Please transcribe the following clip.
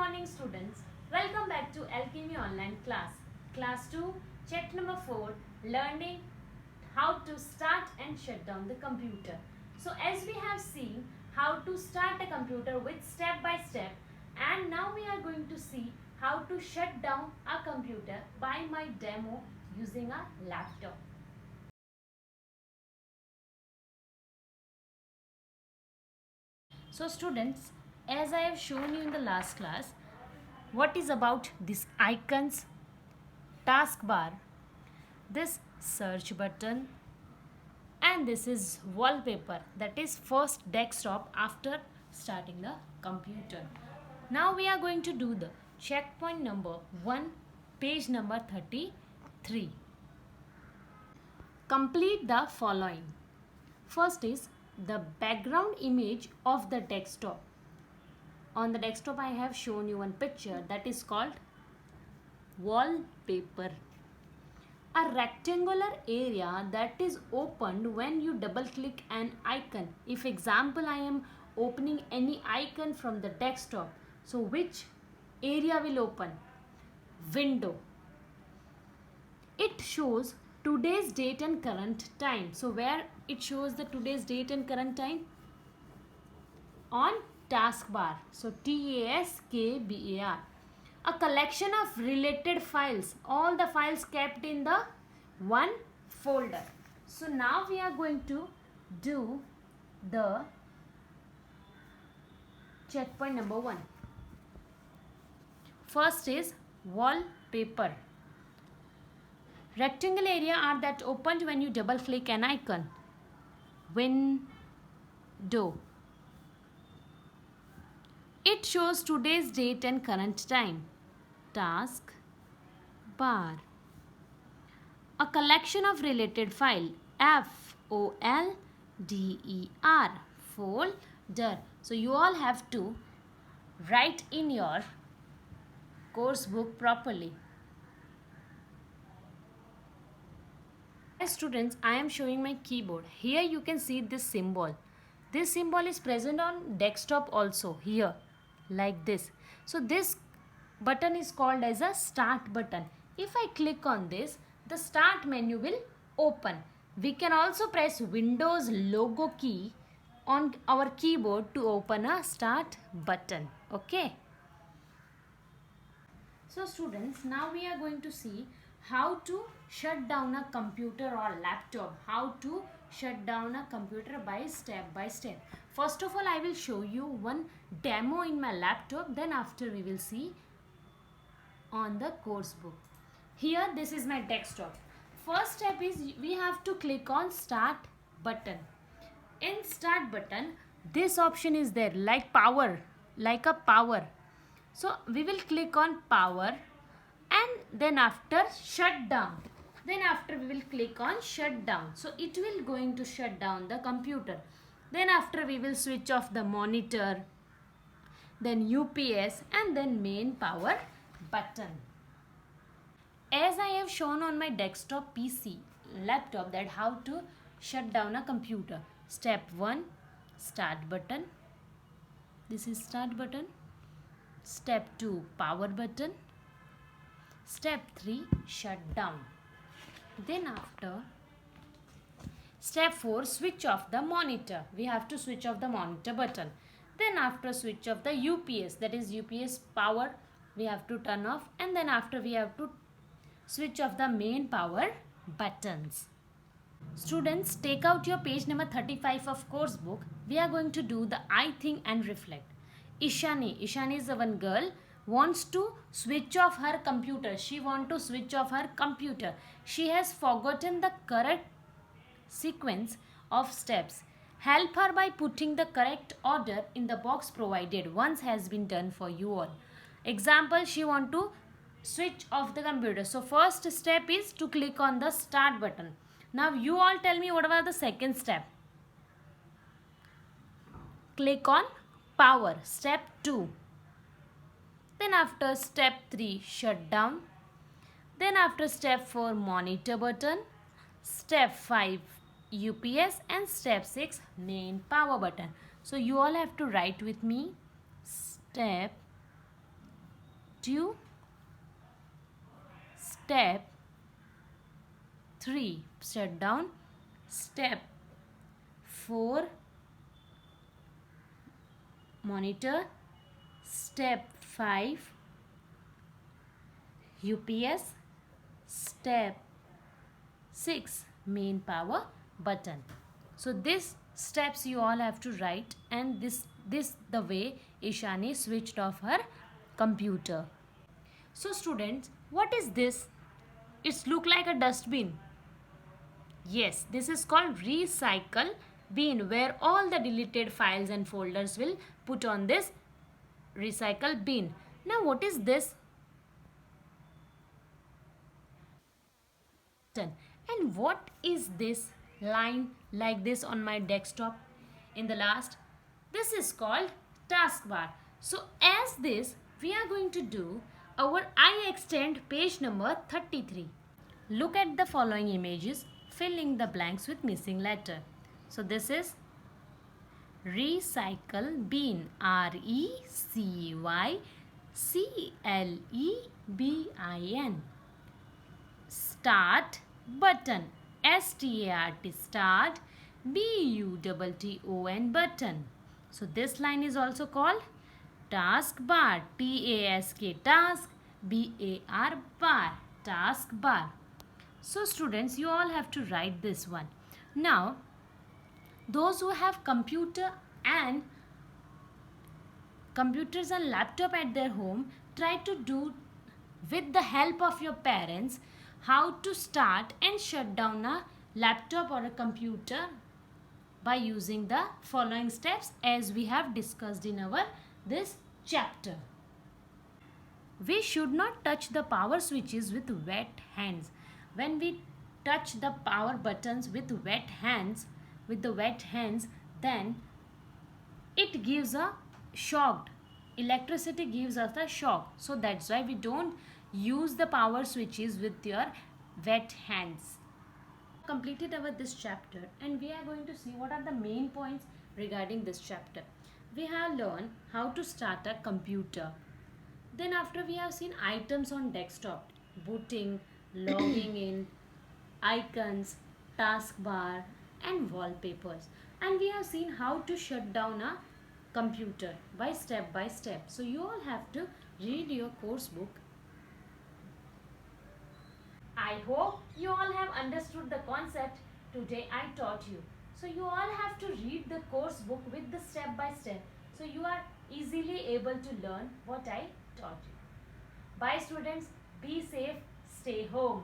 morning students. Welcome back to Alchemy online class. Class 2, check number 4, learning how to start and shut down the computer. So as we have seen how to start a computer with step by step, and now we are going to see how to shut down a computer by my demo using a laptop. So students, as I have shown you in the last class, what is about these icons, taskbar, this search button, and this is wallpaper, that is first desktop after starting the computer. Now we are going to do the checkpoint number 1, page number 33. Complete the following. First is the background image of the desktop. On the desktop I have shown you one picture that is called wallpaper. A rectangular area that is opened when you double click an icon. If example I am opening any icon from the desktop, so which area will open? Window. It shows today's date and current time. So where it shows the today's date and current time? On taskbar. So taskbar. A collection of related files. All the files kept in the one folder. So now we are going to do the checkpoint number 1. First is wallpaper. Rectangle area are that opened when you double click an icon. Window. It shows today's date and current time. Task bar. A collection of related file. folder. Folder. So you all have to write in your course book properly. Students, I am showing my keyboard. Here you can see this symbol. This symbol is present on desktop also, here, like this. So this button is called as a start button. If I click on this, the start menu will open. We can also press Windows logo key on our keyboard to open a start button. Okay. So students, now we are going to see how to shut down a computer or laptop. How to shut down a computer by step. First of all, I will show you one demo in my laptop. Then after we will see on the course book. Here this is my desktop. First step is we have to click on start button. In start button, this option is there like power, like a power. So we will click on power, and then after shut down. Then after we will click on shut down. So it will going to shut down the computer. Then after we will switch off the monitor, then UPS, and then main power button. As I have shown on my desktop PC, laptop, that how to shut down a computer. Step 1, start button. This is start button. Step 2, power button. Step 3, shut down. Then after, step 4, switch off the monitor. We have to switch off the monitor button. Then after, switch off the UPS, that is UPS power, we have to turn off. And then after, we have to switch off the main power buttons. Students, take out your page number 35 of course book. We are going to do the I think and reflect. Ishani is one girl, wants to switch off her computer. She wants to switch off her computer. She has forgotten the correct sequence of steps. Help her by putting the correct order in the box provided. Once has been done for you all. Example, she want to switch off the computer. So first step is to click on the start button. Now you all tell me what was the second step. Click on power. Step 2. Then after step 3, shut down. Then after step 4, monitor button. Step 5, UPS, and step 6, main power button. So you all have to write with me. Step 2. Step 3. Shut down. Step 4. Monitor. Step 5. UPS. Step 6. Main power button. So these steps you all have to write, and this the way Ishani switched off her computer. So students, what is this? It's look like a dustbin. Yes, this is called recycle bin, where all the deleted files and folders will put on this recycle bin. Now what is this? And what is this line like this on my desktop in the last? This is called taskbar. So as this, we are going to do our iExtend page number 33. Look at the following images, fill in the blanks with missing letter. So this is recycle bin, RECYCLEBIN. Start button, START, start, BUTTON, button. So this line is also called taskbar, TASK, task, BAR, bar, taskbar. So students, you all have to write this one. Now, those who have computers and laptop at their home, try to do with the help of your parents how to start and shut down a laptop or a computer by using the following steps as we have discussed in our this chapter. We should not touch the power switches with wet hands. When we touch the power buttons with wet hands, then it gives a shock. Electricity gives us a shock. So that's why we don't use the power switches with your wet hands. Completed our this chapter, and we are going to see what are the main points regarding this chapter. We have learned how to start a computer. Then after we have seen items on desktop, booting, logging in, icons, taskbar and wallpapers. And we have seen how to shut down a computer by step. So you all have to read your course book. I hope you all have understood the concept today I taught you. So you all have to read the course book with the step by step. So you are easily able to learn what I taught you. Bye students, be safe, stay home.